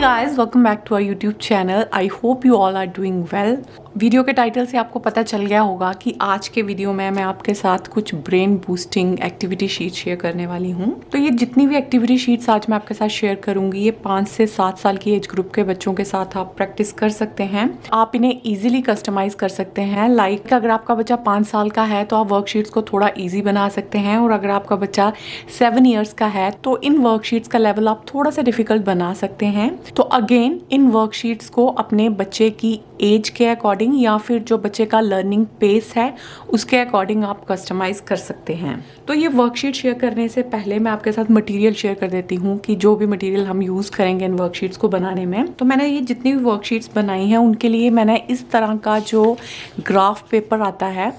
guys, welcome back to our YouTube channel. I hope you all are doing well. Video के title से आपको पता चल गया होगा कि आज के वीडियो में मैं आपके साथ कुछ brain boosting activity sheet share करने वाली हूँ। तो ये जितनी भी एक्टिविटी शीट्स आज मैं आपके साथ शेयर करूंगी, ये 5 से 7 साल की एज ग्रुप के बच्चों के साथ आप प्रैक्टिस कर सकते हैं। आप इन्हें ईजिली कस्टमाइज कर सकते हैं। लाइक अगर आपका बच्चा 5 साल का है तो आप वर्कशीट्स को थोड़ा ईजी बना सकते हैं, और अगर आपका बच्चा 7 ईयर्स का है तो इन वर्कशीट्स का लेवल आप थोड़ा सा डिफिकल्ट बना सकते हैं। तो अगेन इन वर्कशीट्स को अपने बच्चे की एज के अकॉर्डिंग या फिर जो बच्चे का लर्निंग पेस है उसके अकॉर्डिंग आप कस्टमाइज कर सकते हैं। तो ये वर्कशीट शेयर करने से पहले मैं आपके साथ मटेरियल शेयर कर देती हूँ कि जो भी मटेरियल हम यूज करेंगे इन वर्कशीट्स को बनाने में। तो मैंने ये जितनी भी वर्कशीट्स बनाई हैं उनके लिए मैंने इस तरह का जो ग्राफ पेपर आता है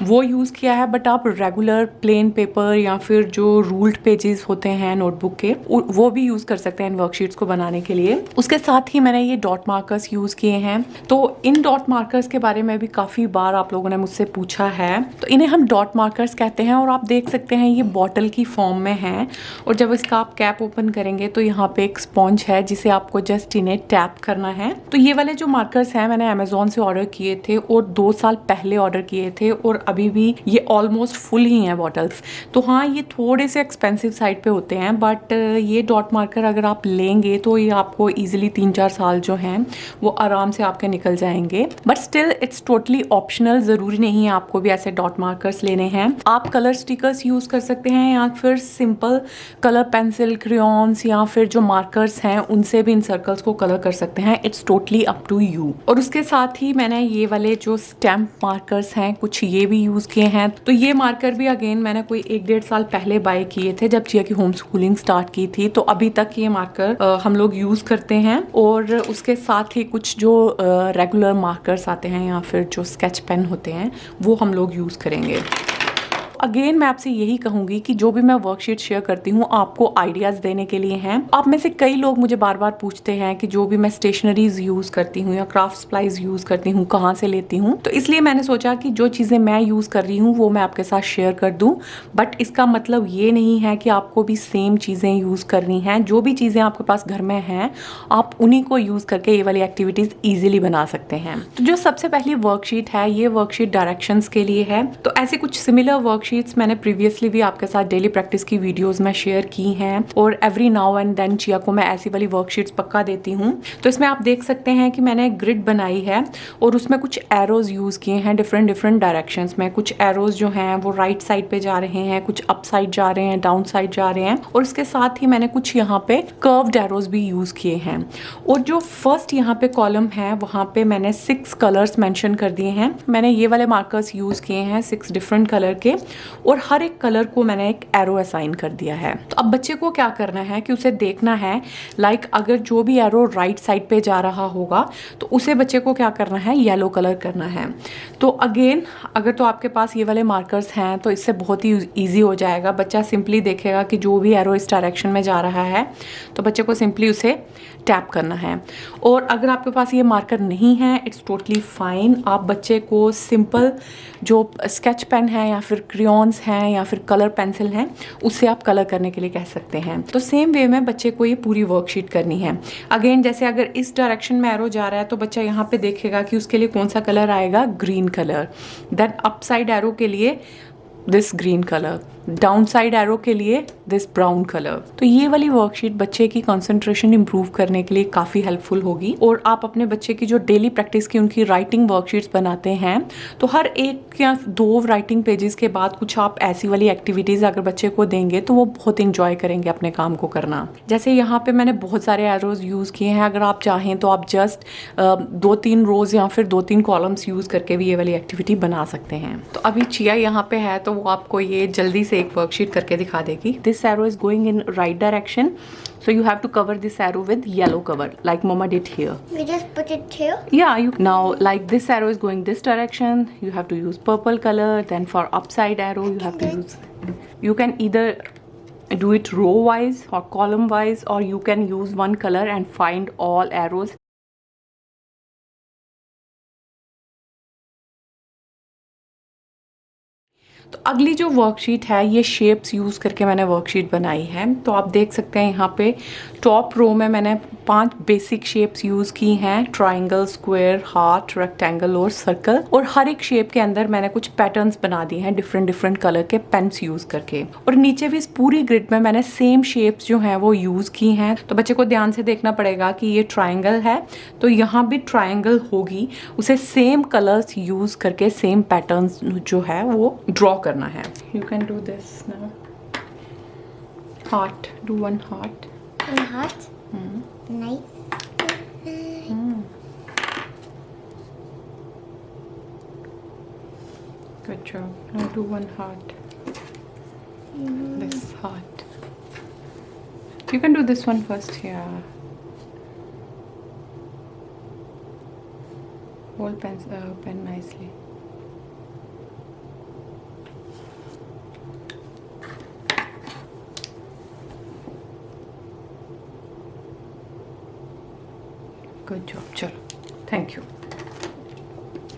वो यूज़ किया है, बट आप रेगुलर प्लेन पेपर या फिर जो रूल्ड पेजेस होते हैं नोटबुक के वो भी यूज़ कर सकते हैं इन वर्कशीट्स को बनाने के लिए। उसके साथ ही मैंने ये डॉट मार्कर्स यूज़ किए हैं। तो इन डॉट मार्कर्स के बारे में भी काफ़ी बार आप लोगों ने मुझसे पूछा है। तो इन्हें हम डॉट मार्कर्स कहते हैं, और आप देख सकते हैं ये बॉटल की फॉर्म में है, और जब इसका आप कैप ओपन करेंगे तो यहाँ पे एक स्पॉन्ज है जिसे आपको जस्ट इन्हें टैप करना है। तो ये वाले जो मार्कर्स हैं मैंने अमेजोन से ऑर्डर किए थे और 2 साल पहले ऑर्डर किए थे, और अभी भी ये ऑलमोस्ट फुल ही हैं बॉटल्स। तो हाँ, ये थोड़े से एक्सपेंसिव साइड पे होते हैं, बट ये डॉट मार्कर अगर आप लेंगे तो ये आपको इजीली 3-4 साल जो हैं वो आराम से आपके निकल जाएंगे। But still it's totally optional, ज़रूरी नहीं है आपको भी ऐसे डॉट मार्कर्स लेने हैं। आप कलर स्टिकर्स यूज़ कर सकते हैं या फिर सिंपल कलर पेंसिल, क्रेयॉन्स या फिर जो मार्कर्स हैं उनसे भी इन सर्कल्स को कलर कर सकते हैं। It's totally up to you. और उसके साथ ही मैंने ये वाले जो स्टैम्प मार्कर्स हैं कुछ ये भी यूज़ किए हैं। तो ये मार्कर भी अगेन मैंने कोई 1-1.5 साल पहले बाय किए थे जब चिया की होम स्कूलिंग स्टार्ट की थी। तो अभी तक ये मार्कर हम लोग यूज़ करते हैं। और उसके साथ ही कुछ जो रेगुलर मार्कर्स आते हैं या फिर जो स्केच पेन होते हैं वो हम लोग यूज़ करेंगे। अगेन मैं आपसे यही कहूंगी कि जो भी मैं वर्कशीट शेयर करती हूँ आपको आइडियाज़ देने के लिए हैं। आप में से कई लोग मुझे बार बार पूछते हैं कि जो भी मैं स्टेशनरीज यूज़ करती हूँ या क्राफ्ट सप्लाईज यूज़ करती हूँ कहाँ से लेती हूँ। तो इसलिए मैंने सोचा कि जो चीज़ें मैं यूज़ कर रही हूँ वो मैं आपके साथ शेयर कर दूँ। बट इसका मतलब ये नहीं है कि आपको भी सेम चीज़ें यूज़ करनी हैं। जो भी चीज़ें आपके पास घर में हैं आप उन्हीं को यूज़ करके ये वाली एक्टिविटीज़ ईजिली बना सकते हैं। तो जो सबसे पहली वर्कशीट है ये वर्कशीट डायरेक्शंस के लिए है। तो ऐसे कुछ सिमिलर वर्कशीट्स मैंने प्रीवियसली भी आपके साथ डेली प्रैक्टिस की वीडियोस में शेयर की हैं, और every now and then Chia को मैं ऐसी वाली वर्कशीट्स पक्का देती हूँ। तो इसमें आप देख सकते हैं कि मैंने एक ग्रिड बनाई है और उसमें कुछ एरोज यूज़ किए हैं डिफरेंट डायरेक्शंस में। कुछ एरोज जो हैं वो राइट साइड पे जा रहे हैं, कुछ अप साइड जा रहे हैं, डाउन साइड जा रहे हैं, और इसके साथ ही मैंने कुछ यहाँ पे कर्व्ड एरोज भी यूज़ किए हैं। और जो फर्स्ट यहाँ पे कॉलम है वहाँ पे मैंने 6 कलर्स मेंशन कर दिए हैं। मैंने ये वाले मार्कर्स यूज़ किए हैं 6 डिफरेंट कलर के, और हर एक कलर को मैंने एक एरो असाइन कर दिया है। तो अब बच्चे को क्या करना है कि उसे देखना है, लाइक अगर जो भी एरो राइट साइड पे जा रहा होगा तो उसे बच्चे को क्या करना है, येलो कलर करना है। तो अगेन अगर तो आपके पास ये वाले मार्कर्स हैं तो इससे बहुत ही ईजी हो जाएगा। बच्चा सिंपली देखेगा कि जो भी एरो इस डायरेक्शन में जा रहा है तो बच्चे को सिंपली उसे टैप करना है। और अगर आपके पास ये मार्कर नहीं है इट्स टोटली फाइन। आप बच्चे को सिंपल जो स्केच पेन है या फिर क्रेयॉन्स हैं या फिर कलर पेंसिल हैं उससे आप कलर करने के लिए कह सकते हैं। तो सेम वे में बच्चे को ये पूरी वर्कशीट करनी है। अगेन जैसे अगर इस डायरेक्शन में एरो जा रहा है तो बच्चा यहाँ पे देखेगा कि उसके लिए कौन सा कलर आएगा, green colour. Then up side arrow के लिए this green colour, down side arrow के लिए दिस ब्राउन कलर। तो ये वाली वर्कशीट बच्चे की कंसंट्रेशन इंप्रूव करने के लिए काफ़ी हेल्पफुल होगी। और आप अपने बच्चे की जो डेली प्रैक्टिस की उनकी राइटिंग वर्कशीट्स बनाते हैं तो हर 1 या 2 राइटिंग पेजेस के बाद कुछ आप ऐसी वाली एक्टिविटीज़ अगर बच्चे को देंगे तो वो बहुत इंजॉय करेंगे अपने काम को करना। जैसे यहाँ पे मैंने बहुत सारे एरोज यूज़ किए हैं। अगर आप चाहें तो आप जस्ट 2-3 रोज या फिर 2-3 कॉलम्स यूज़ करके भी ये वाली एक्टिविटी बना सकते हैं। तो अभी चिया यहाँ पे है तो वो आपको ये जल्दी से एक वर्कशीट करके दिखा देगी। This arrow is going in right direction, so you have to cover this arrow with yellow cover like mama did here. We just put it here? Yeah, you now like this arrow is going this direction, you have to use purple color. Then for upside arrow you have to use, you can either do it row wise or column wise, or you can use one color and find all arrows. तो अगली जो worksheet है ये shapes use करके मैंने worksheet बनाई है। तो आप देख सकते हैं यहाँ पे टॉप रो में मैंने 5 बेसिक शेप्स यूज की हैं, ट्राइंगल, स्क्वायर, हार्ट, रेक्टेंगल और सर्कल। और हर एक शेप के अंदर मैंने कुछ पैटर्न्स बना दिए हैं डिफरेंट डिफरेंट कलर के पेन्स यूज करके। और नीचे भी इस पूरी ग्रिड में मैंने सेम शेप्स जो हैं वो यूज की हैं। तो बच्चे को ध्यान से देखना पड़ेगा कि ये ट्राइंगल है तो यहाँ भी ट्राइंगल होगी, उसे सेम कलर्स यूज करके सेम पैटर्न्स जो है वो ड्रॉ करना है। You can do this now. Heart. Do one heart. One heart. Nice. Good job. Now do one heart. This heart. You can do this one first. Yeah. Hold pen nicely. Good job, चलो thank you.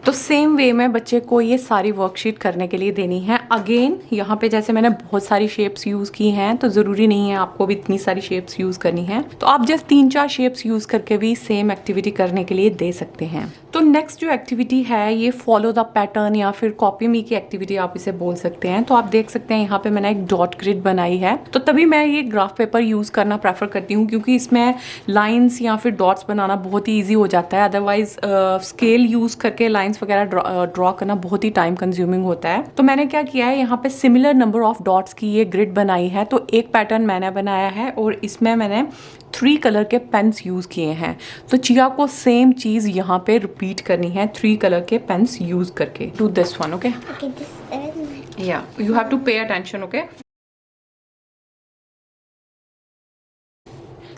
तो same way में बच्चे को ये सारी worksheet करने के लिए देनी है। अगेन यहाँ पे जैसे मैंने बहुत सारी शेप्स यूज़ की हैं तो ज़रूरी नहीं है आपको भी इतनी सारी शेप्स यूज़ करनी है, तो आप जस्ट 3-4 शेप्स यूज़ करके भी सेम एक्टिविटी करने के लिए दे सकते हैं। तो नेक्स्ट जो एक्टिविटी है ये फॉलो द पैटर्न या फिर कॉपी मी की एक्टिविटी आप इसे बोल सकते हैं। तो आप देख सकते हैं यहाँ पे मैंने एक डॉट ग्रिड बनाई है, तो तभी मैं ये ग्राफ पेपर यूज़ करना प्रेफर करती हूँ क्योंकि इसमें लाइन्स या फिर डॉट्स बनाना बहुत ही ईजी हो जाता है। अदरवाइज स्केल यूज़ करके लाइन्स वगैरह ड्रॉ करना बहुत ही टाइम कंज्यूमिंग होता है। तो मैंने क्या किया है, यहाँ पे सिमिलर नंबर ऑफ डॉट्स की ये ग्रिड बनाई है। तो एक पैटर्न मैंने बनाया है और इसमें मैंने 3 कलर के पेन्स यूज किए हैं। तो चिया को सेम चीज यहाँ पे रिपीट करनी है 3 कलर के पेन्स यूज करके। Do this one, okay? या you have to pay attention, okay?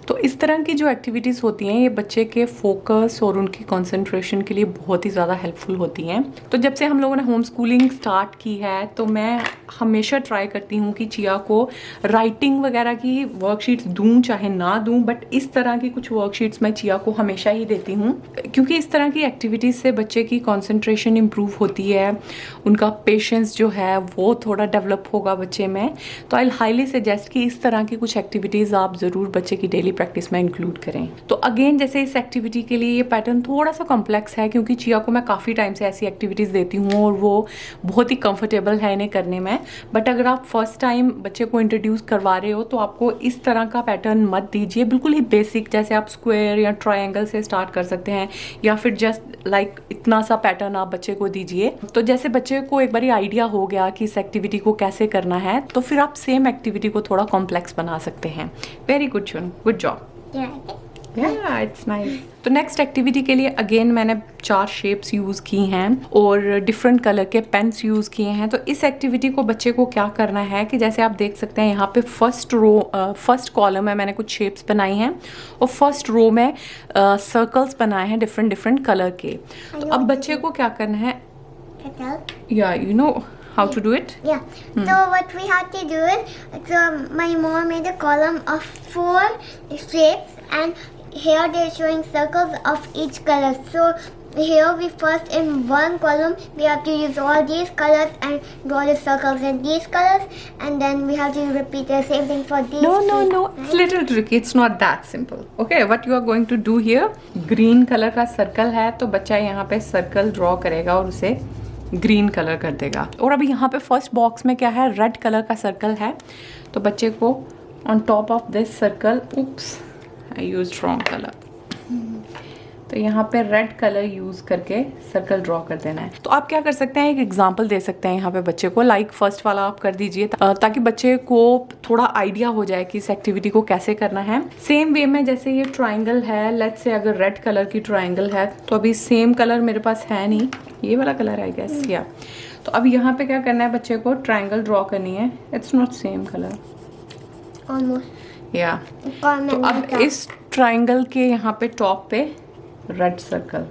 तो इस तरह की जो एक्टिविटीज़ होती हैं ये बच्चे के फोकस और उनकी कंसंट्रेशन के लिए बहुत ही ज़्यादा हेल्पफुल होती हैं। तो जब से हम लोगों ने होम स्कूलिंग स्टार्ट की है तो मैं हमेशा ट्राई करती हूँ कि चिया को राइटिंग वगैरह की वर्कशीट्स दूँ चाहे ना दूँ, बट इस तरह की कुछ वर्कशीट्स मैं चिया को हमेशा ही देती हूँ क्योंकि इस तरह की एक्टिविटीज़ से बच्चे की कॉन्सेंट्रेशन इम्प्रूव होती है, उनका पेशेंस जो है वो थोड़ा डेवलप होगा बच्चे में। तो आई हाईली सजेस्ट कि इस तरह की कुछ एक्टिविटीज़ आप ज़रूर बच्चे की डेली प्रैक्टिस में इंक्लूड करें। तो अगेन जैसे इस एक्टिविटी के लिए ये पैटर्न थोड़ा सा कॉम्प्लेक्स है क्योंकि चिया को मैं काफ़ी टाइम से ऐसी एक्टिविटीज़ देती हूँ और वो बहुत ही कंफर्टेबल है इन्हें करने में। बट अगर आप फर्स्ट टाइम बच्चे को इंट्रोड्यूस करवा रहे हो तो आपको इस तरह का पैटर्न मत दीजिए, बिल्कुल ही बेसिक जैसे आप स्क्वायर या ट्रायंगल से स्टार्ट कर सकते हैं या फिर जस्ट लाइक इतना सा पैटर्न आप बच्चे को दीजिए। तो जैसे बच्चे को एक बार आइडिया हो गया कि इस एक्टिविटी को कैसे करना है तो फिर आप सेम एक्टिविटी को थोड़ा कॉम्प्लेक्स बना सकते हैं। वेरी गुड शुन, good job. Yeah, it's nice. तो नेक्स्ट एक्टिविटी के लिए अगेन मैंने 4 शेप्स यूज़ की हैं और डिफरेंट कलर के पेन्स यूज़ किए हैं। तो इस एक्टिविटी को बच्चे को क्या करना है कि जैसे आप देख सकते हैं यहाँ पे फर्स्ट कॉलम में मैंने कुछ शेप्स बनाई हैं और फर्स्ट रो में सर्कल्स बनाए हैं डिफरेंट डिफरेंट कलर के। तो अब बच्चे को क्या करना है, या you know how to do it? Yeah. So what we have to do is, so my mom made a column of 4 shapes and here they're showing circles of each color. So here we first in one column we have to use all these colors and draw the circles in these colors, and then we have to repeat the same thing for these. No, right? it's little tricky. It's not that simple. Okay, what you are going to do here, green color का circle है तो बच्चा यहाँ पे circle draw करेगा और उसे green colour कर देगा। और अभी यहाँ पे फर्स्ट बॉक्स में क्या है, रेड कलर का सर्कल है तो बच्चे को on top of this circle, oops I use wrong colour, तो यहाँ पे रेड कलर यूज करके सर्कल ड्रॉ कर देना है। तो आप क्या कर सकते हैं, एक एग्जांपल दे सकते हैं यहाँ पे बच्चे को, लाइक फर्स्ट वाला आप कर दीजिए ताकि बच्चे को थोड़ा आइडिया हो जाए कि इस एक्टिविटी को कैसे करना है। सेम वे में जैसे ये ट्राइंगल है, लेट्स से अगर रेड कलर की ट्राइंगल है तो अभी सेम कलर मेरे पास है नहीं, ये वाला कलर है गेस या। तो अब यहाँ पे क्या करना है, बच्चे को ट्राइंगल ड्रॉ करनी है। इट्स नॉट सेम कलर या। तो अब इस ट्राइंगल के यहाँ पे टॉप पे रेड सर्कल,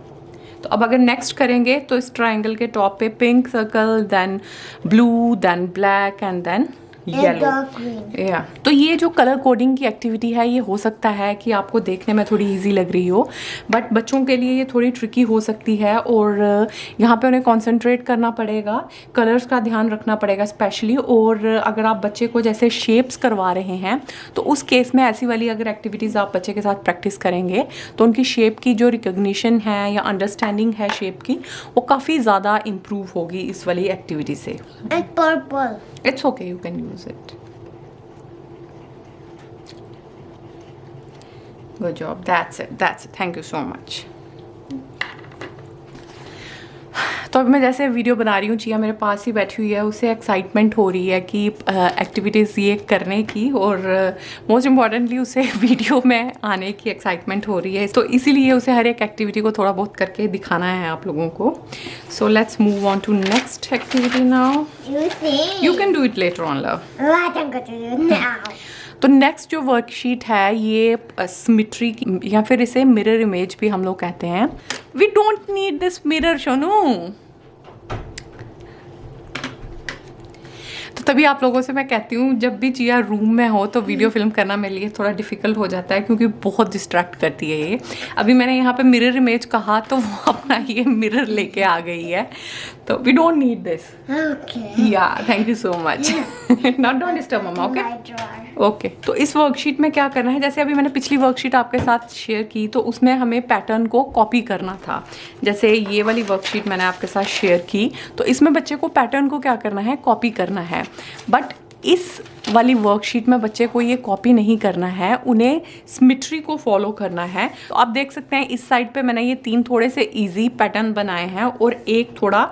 तो अब अगर नेक्स्ट करेंगे तो इस ट्राइंगल के टॉप पे pink circle, then blue, then black and then yellow. dark green. या तो ये जो कलर कोडिंग की एक्टिविटी है ये हो सकता है कि आपको देखने में थोड़ी इजी लग रही हो, बट बच्चों के लिए ये थोड़ी ट्रिकी हो सकती है और यहाँ पे उन्हें कंसंट्रेट करना पड़ेगा, कलर्स का ध्यान रखना पड़ेगा स्पेशली। और अगर आप बच्चे को जैसे शेप्स करवा रहे हैं तो उस केस में ऐसी वाली अगर एक्टिविटीज़ आप बच्चे के साथ प्रैक्टिस करेंगे तो उनकी शेप की जो रिकग्निशन है या अंडरस्टैंडिंग है शेप की वो काफ़ी ज़्यादा इम्प्रूव होगी इस वाली एक्टिविटी से। It's purple. It's okay, you can use it. Good job. That's it. That's it. Thank you so much. तो अब मैं जैसे वीडियो बना रही हूँ, चिया मेरे पास ही बैठी हुई है, उसे एक्साइटमेंट हो रही है कि एक्टिविटीज़ ये करने की, और मोस्ट इम्पॉर्टेंटली उसे वीडियो में आने की एक्साइटमेंट हो रही है। तो इसीलिए उसे हर एक एक्टिविटी को थोड़ा बहुत करके दिखाना है आप लोगों को। So let's move on to next activity now. You see? You can do it later on love. What I'm going to do now? तो नेक्स्ट जो वर्कशीट है ये सिमेट्री की, या फिर इसे मिरर इमेज भी हम लोग कहते हैं। We don't need this mirror शोनू। तो तभी आप लोगों से मैं कहती हूँ जब भी चिया रूम में हो तो वीडियो फिल्म करना मेरे लिए थोड़ा डिफिकल्ट हो जाता है, क्योंकि बहुत डिस्ट्रैक्ट करती है ये। अभी मैंने यहाँ पे मिरर इमेज कहा तो वो अपना ये मिरर लेके आ गई है, तो we don't need this. Okay. या thank you so much. Not don't disturb mamma, okay? My drawer. Okay तो इस वर्कशीट में क्या करना है, जैसे अभी मैंने पिछली वर्कशीट आपके साथ शेयर की तो उसमें हमें पैटर्न को कॉपी करना था। जैसे ये वाली वर्कशीट मैंने आपके साथ शेयर की तो इसमें बच्चे को पैटर्न को क्या करना है, कॉपी करना है। बट इस वाली वर्कशीट में बच्चे को ये कॉपी नहीं करना है, उन्हें सिमेट्री को फॉलो करना है। तो आप देख सकते हैं इस साइड पे मैंने ये 3 थोड़े से इजी पैटर्न बनाए हैं और एक थोड़ा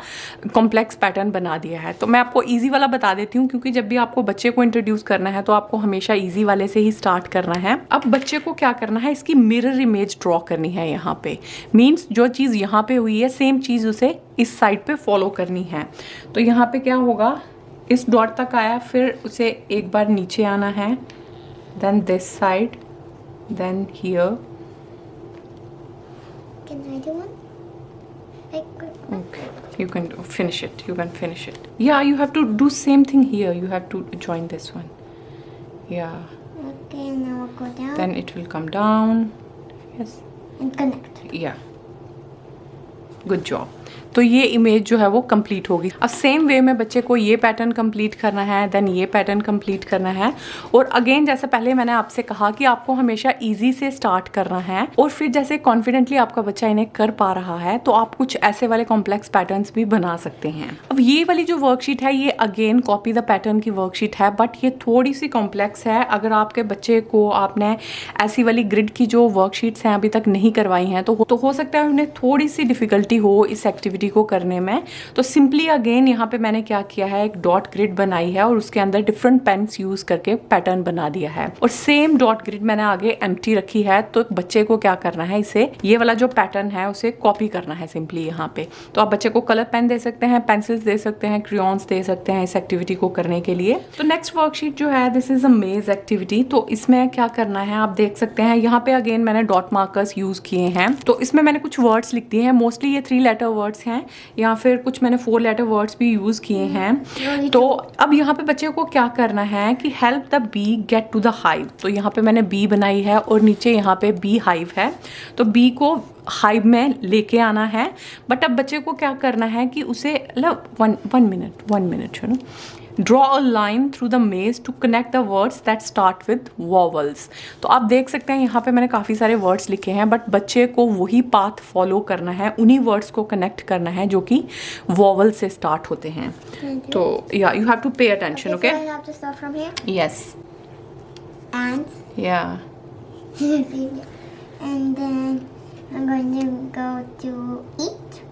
कॉम्प्लेक्स पैटर्न बना दिया है। तो मैं आपको इजी वाला बता देती हूँ, क्योंकि जब भी आपको बच्चे को इंट्रोड्यूस करना है तो आपको हमेशा इजी वाले से ही स्टार्ट करना है। अब बच्चे को क्या करना है, इसकी मिरर इमेज ड्रॉ करनी है यहाँ पे। मीन्स जो चीज़ यहाँ पे हुई है सेम चीज़ उसे इस साइड पे फॉलो करनी है। तो यहाँ पे क्या होगा, इस डॉट तक आया, फिर उसे एक बार नीचे आना है, then this side, then here. Can I do one? Like, Okay, you can finish it. You can finish it. Yeah, you have to do same thing here. You have to join this one. Yeah. okay, now I'll go down Then it will come down. Yes. and connect. Yeah. Good job. तो ये image जो है वो complete होगी। अब same way में बच्चे को ये पैटर्न कंप्लीट करना है, देन ये पैटर्न कंप्लीट करना है। और अगेन जैसे पहले मैंने आपसे कहा कि आपको हमेशा इजी से स्टार्ट करना है, और फिर जैसे कॉन्फिडेंटली आपका बच्चा इन्हें कर पा रहा है तो आप कुछ ऐसे वाले कॉम्प्लेक्स पैटर्न्स भी बना सकते हैं। अब ये वाली जो वर्कशीट है ये अगेन कॉपी द पैटर्न की वर्कशीट है, बट ये थोड़ी सी कॉम्प्लेक्स है। अगर आपके बच्चे को आपने ऐसी वाली ग्रिड की जो वर्कशीट्स हैं अभी तक नहीं करवाई हैं तो हो सकता है उन्हें थोड़ी सी डिफिकल्टी हो इस एक्टिविटी को करने में। तो सिंपली अगेन यहाँ पे मैंने क्या किया है, एक डॉट ग्रिड बनाई है और उसके अंदर डिफरेंट पेन्स यूज करके पैटर्न बना दिया है, और सेम डॉट ग्रिड मैंने आगे एम्प्टी रखी है। तो बच्चे को क्या करना है, इसे ये वाला जो पैटर्न है उसे कॉपी करना है सिंपली यहाँ पे। तो आप बच्चे को कलर पेन दे सकते हैं, पेंसिल्स दे सकते हैं, क्रेयॉन्स दे सकते हैं इस एक्टिविटी को करने के लिए। तो नेक्स्ट वर्कशीट जो है दिस इज अ मेज एक्टिविटी। तो इसमें क्या करना है आप देख सकते हैं, यहाँ पे अगेन मैंने डॉट मार्कर्स यूज किए हैं। तो इसमें मैंने कुछ वर्ड्स लिख दिए हैं, मोस्टली ये 3 लेटर वर्ड्स हैं, या फिर कुछ मैंने 4 लेटर वर्ड्स भी यूज किए हैं। तो अब यहाँ पे बच्चे को क्या करना है कि help the bee get to the hive. तो यहाँ पे मैंने बी बनाई है और नीचे यहाँ पे बी हाइव है, तो बी को हाइव में लेके आना है। बट अब बच्चे को क्या करना है कि उसे वन मिनट सुनो, draw a line through the maze to connect the words that start with vowels. तो आप देख सकते हैं यहाँ पे मैंने काफ़ी सारे वर्ड्स लिखे हैं, बट बच्चे को वही पाथ फॉलो करना है, उन्हीं वर्ड्स को कनेक्ट करना है जो कि वॉवल से स्टार्ट होते हैं। तो yeah you have to pay attention, okay? So I have to start from here. Yes, And yeah and then I'm going to go to eat.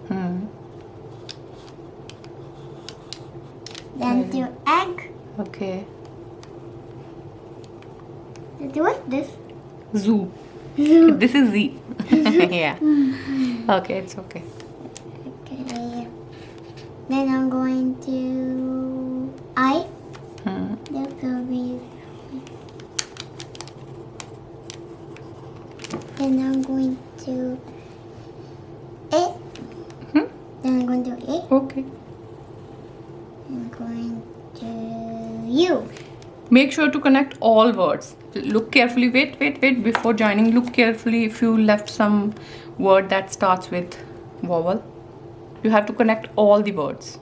Then to egg. Okay, What's this? zoo. This is Z. Yeah. Okay, it's okay. Okay. Then I'm going to I. This will be. Then I'm going to A. Then I'm going to A. Okay. I'm going to U. Make sure to connect all words. Look carefully. Wait. Before joining, look carefully if you left some word that starts with vowel. You have to connect all the words.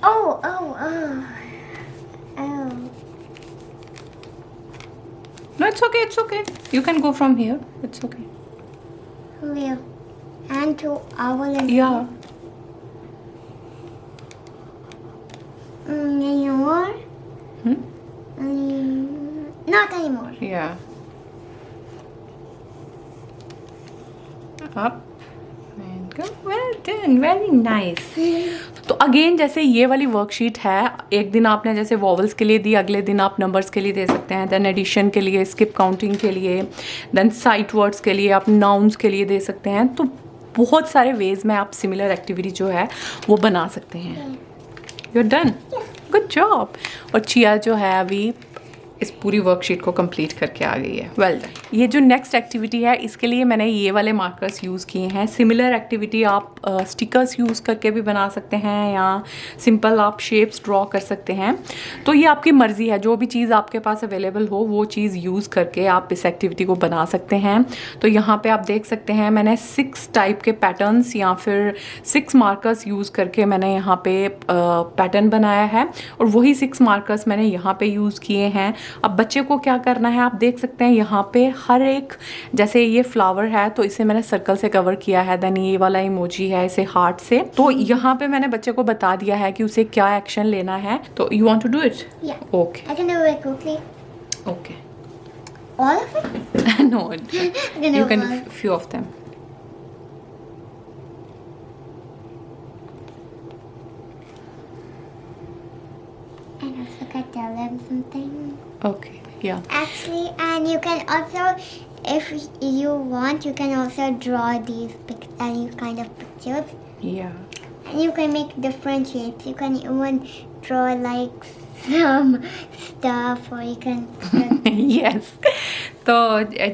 Oh. No, it's okay. You can go from here. It's okay. Where? And to owl and Yeah. Anymore? Not anymore. Yeah. Up and go. Well done. Very nice. तो again जैसे ये वाली worksheet है, एक दिन आपने जैसे vowels के लिए दी, अगले दिन आप नंबर्स के लिए दे सकते हैं, देन एडिशन के लिए, स्किप काउंटिंग के लिए, देन साइट वर्ड्स के लिए, आप नाउन्स के लिए दे सकते हैं. तो बहुत सारे वेज में आप सिमिलर एक्टिविटी जो है वो बना सकते हैं. You are done. Good job. और चिया जो है अभी इस पूरी वर्कशीट को कंप्लीट करके आ गई है. Well done. ये जो नेक्स्ट एक्टिविटी है इसके लिए मैंने ये वाले मार्कर्स यूज़ किए हैं. सिमिलर एक्टिविटी आप स्टिकर्स यूज़ करके भी बना सकते हैं या सिंपल आप शेप्स ड्रॉ कर सकते हैं. तो ये आपकी मर्ज़ी है, जो भी चीज़ आपके पास अवेलेबल हो वो चीज़ यूज़ करके आप इस एक्टिविटी को बना सकते हैं. तो यहाँ पे आप देख सकते हैं मैंने 6 टाइप के पैटर्न्स या फिर 6 मार्कर्स यूज़ करके मैंने यहाँ पे पैटर्न बनाया है और वही 6 मार्कर्स मैंने यहाँ पे यूज़ किए हैं. अब बच्चे को क्या करना है आप देख सकते हैं यहाँ पे हर एक, जैसे ये फ्लावर है तो इसे मैंने सर्कल से कवर किया है, देन ये वाला इमोजी है इसे हार्ट से. तो यहाँ पे मैंने बच्चे को बता दिया है कि उसे क्या एक्शन लेना है. तो you want to do it? Okay. I can do it quickly. Okay. All of it? No, you can do few of them. And also can tell them something. Okay, yeah. Actually, and you can also, if you want, you can also draw these any kind of pictures. Yeah. And you can make different shapes. You can even draw like some stuff, or you can. Yes. तो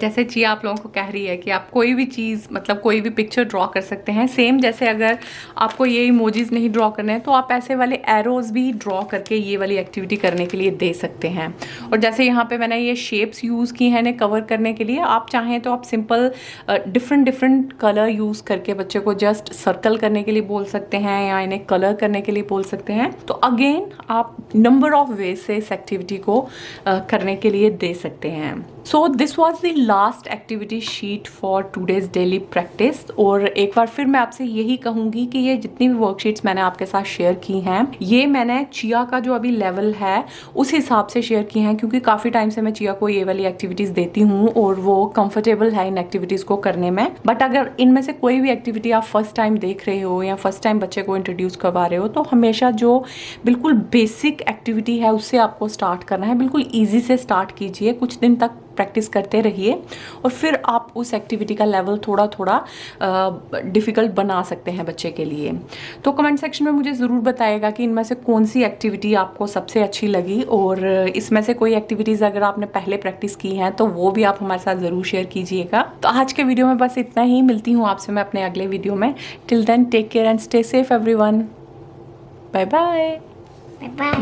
जैसे जी आप लोगों को कह रही है कि आप कोई भी चीज़ मतलब कोई भी पिक्चर ड्रॉ कर सकते हैं. सेम जैसे अगर आपको ये इमोजीज नहीं ड्रॉ करने हैं तो आप ऐसे वाले एरोज भी ड्रॉ करके ये वाली एक्टिविटी करने के लिए दे सकते हैं. और जैसे यहाँ पे मैंने ये शेप्स यूज़ की हैं इन्हें कवर करने के लिए. आप चाहें तो आप सिंपल डिफरेंट कलर यूज़ करके बच्चे को जस्ट सर्कल करने के लिए बोल सकते हैं या इन्हें कलर करने के लिए बोल सकते हैं. तो अगेन आप नंबर ऑफ वेज से इस एक्टिविटी को करने के लिए दे सकते हैं. So this was the last activity sheet for today's daily practice. और एक बार फिर मैं आपसे यही कहूँगी कि ये जितनी भी वर्कशीट्स मैंने आपके साथ शेयर की हैं ये मैंने चिया का जो अभी लेवल है उस हिसाब से शेयर की हैं, क्योंकि काफ़ी टाइम से मैं चिया को ये वाली एक्टिविटीज़ देती हूँ और वो कंफर्टेबल है इन एक्टिविटीज़ को करने में. बट अगर इनमें से कोई भी एक्टिविटी आप फर्स्ट टाइम देख रहे हो या फर्स्ट टाइम बच्चे को इंट्रोड्यूस करवा रहे हो तो हमेशा जो बिल्कुल बेसिक एक्टिविटी है उससे आपको स्टार्ट करना है. बिल्कुल ईजी से स्टार्ट कीजिए, कुछ दिन तक प्रैक्टिस करते रहिए और फिर आप उस एक्टिविटी का लेवल थोड़ा डिफ़िकल्ट बना सकते हैं बच्चे के लिए. तो कमेंट सेक्शन में मुझे ज़रूर बताइएगा कि इनमें से कौन सी एक्टिविटी आपको सबसे अच्छी लगी और इसमें से कोई एक्टिविटीज़ अगर आपने पहले प्रैक्टिस की हैं तो वो भी आप हमारे साथ ज़रूर शेयर कीजिएगा. तो आज के वीडियो में बस इतना ही. मिलती हूँ आपसे मैं अपने अगले वीडियो में. Till then take care and stay safe everyone. Bye bye. Bye bye.